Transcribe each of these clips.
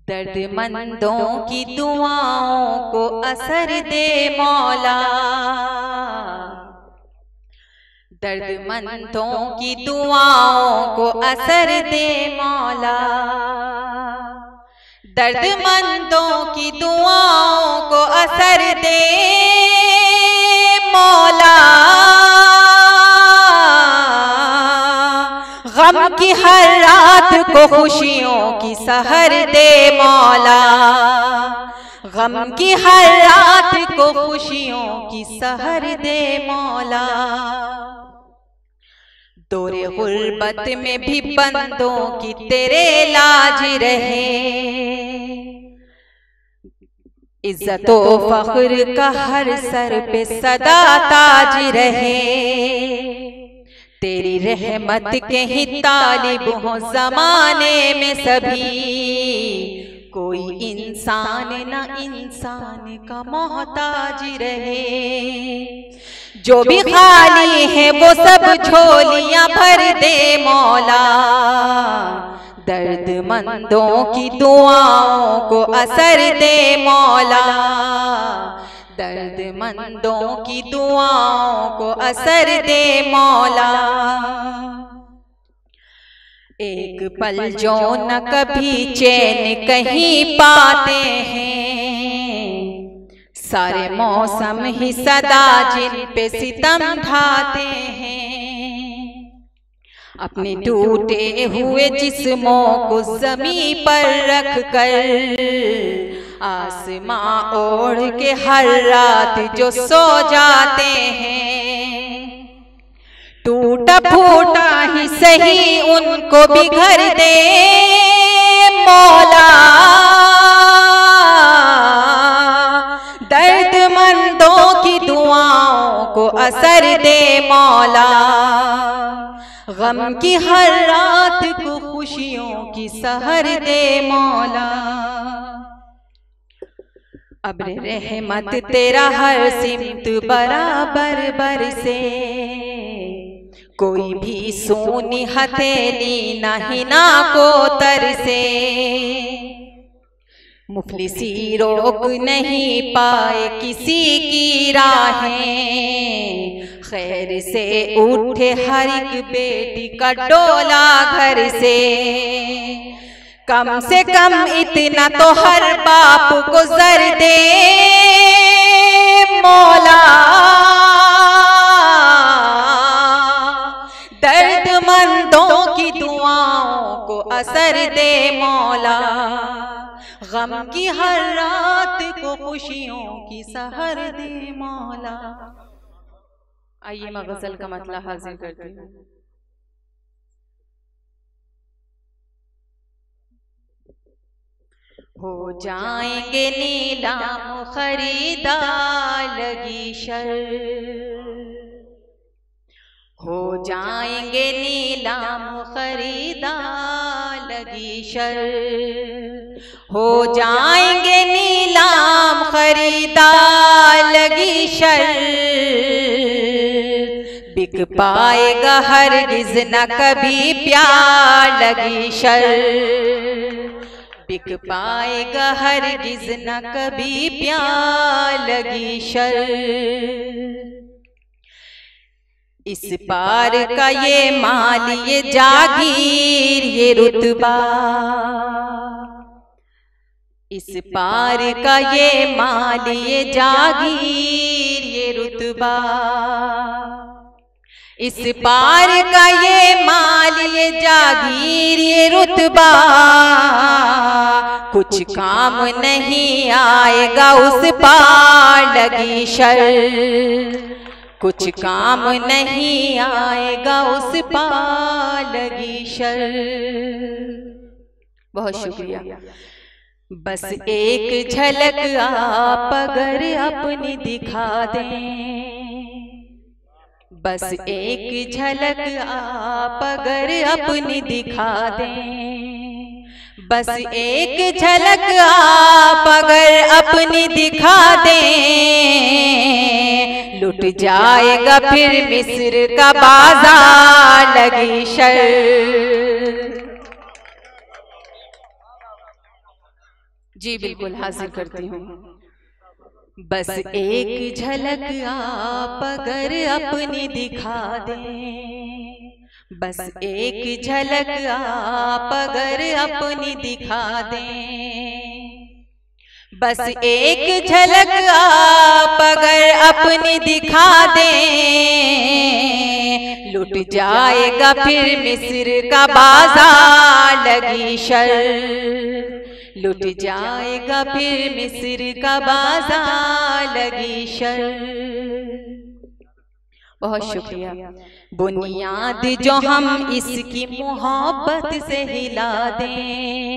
दर्दमंदों की दुआओं को असर दे मौला, दर्दमंदों की दुआओं को असर दे मौला, दर्दमंदों की दुआओं को असर दे मौला, गम की हर रात को खुशियों की सहर दे मौला, गम की हर रात को खुशियों की सहर दे मौला। दौरे गुर्बत में भी बंदों की तेरे लाज रहे, इज्जतो फख्र का हर सर पे सदा ताज रहे, तेरी रहमत के ही तालिब हो ज़माने में सभी, कोई इंसान न इंसान का मोहताज रहे, जो भी खाली है वो सब झोलियां भर दे मौला, दर्दमंदों की दुआओं को असर दे मौला, दर्दमंदों की दुआओं को असर दे मौला। एक पल जो न कभी चैन कहीं पाते हैं, सारे मौसम ही सदा जिन पे सितम ढाते हैं, अपने टूटे हुए जिस्मों को ज़मीं पर रख कर आसमां ओढ़ के हर रात जो सो जाते हैं, टूटा फूटा ही सही उनको भी घर दे मौला, दर्दमंदों की दुआओं को असर दे मौला, गम की हर रात को खुशियों की सहर दे मौला। अब्र रहमत तेरा हर सिमत बराबर बरसे, कोई भी सोनी हथेली नहीं ना को तरसे, मुफलिसी रोक नहीं पाए किसी की राहें, खैर से उठे हर एक बेटी का डोला घर से, कम से कम इतना तो हर बाप को ज़र दे मौला, दर्दमंदों की दुआओं को असर दे मौला, गम की हर रात को खुशियों की सहर दे मौला। आइए मैं गजल का मतलब हाजिर करती हूँ। हो जाएंगे नीलाम खरीदार लगी शर, हो जाएंगे नीलाम खरीदार लगी शर, हो जाएंगे नीलाम खरीदार लगी शर, बिक पाएगा हरगिज़ न कभी प्यार लगी शर, बिक पाएगा हरगिज़ न कभी प्यार लगी शर। इस पार का ये माल ये जागीर ये रुतबा, इस पार का ये माल ये जागीर ये रुतबा, इस पार का ये माल ये जागीर ये रुतबा, कुछ काम नहीं आएगा उस पार लगी शर, कुछ काम नहीं आएगा उस पार लगी शर। बहुत शुक्रिया। बस एक झलक आप अगर अपनी दिखा दें, बस एक झलक आप अगर अपनी दिखा दें, बस एक झलक आप अगर अपनी दिखा दें, लुट जाएगा फिर मिस्र का बाजार लगी शर। जी बिल्कुल हाजिर करती हूँ। बस एक झलक आप अगर अपनी दिखा दें, बस एक झलक आप अगर अपनी दिखा दें, बस एक झलक आप अगर अपनी दिखा दें, लुट जाएगा फिर मिस्र का बाजार लगी शर, लुट जाएगा फिर मिस्र का बाजार लगी शर। बहुत शुक्रिया। बुनियाद जो हम इसकी मोहब्बत से हिला दें,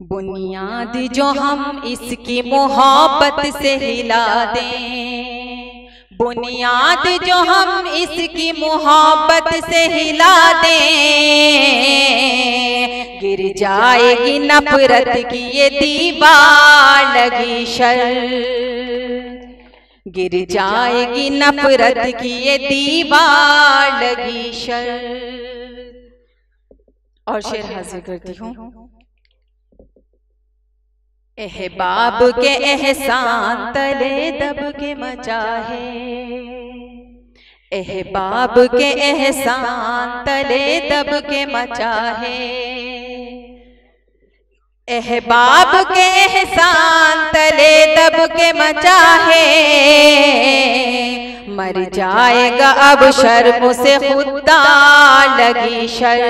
बुनियाद जो हम इसकी मोहब्बत से हिला दें, बुनियाद जो हम इसकी मोहब्बत से हिला दें, गिर जाएगी नफरत की ये दीवार लगी शर, गिर जाएगी नफरत की ये दीवार लगी शर। और शेर हाजिर करती हूँ। अहबाब के एहसान तले दब के मचा है, अहबाब के एहसान तले दब के मचा है, अहबाब के एहसान तले दब के मचा है, मर जाएगा अब शर्म से खुदा लगी शर,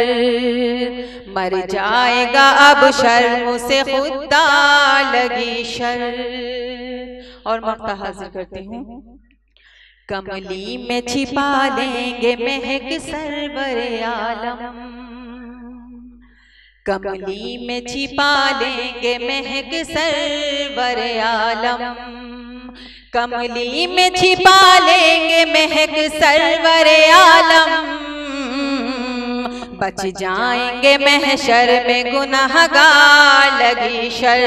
मर जाएगा अब शर्म से खुदा लगी शर। और मक्ता हाजिर करती हूँ। कमली में छिपा लेंगे महक सरवर आलम, कमली में छिपा लेंगे महक सरवर आलम, कमली में छिपा लेंगे महक सरवर आलम, बच जाएंगे महशर में गुनाहगार लगी शर,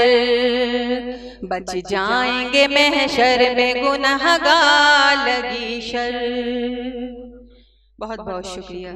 बच जाएंगे महशर में गुनाहगार लगी शर। बहुत बहुत शुक्रिया।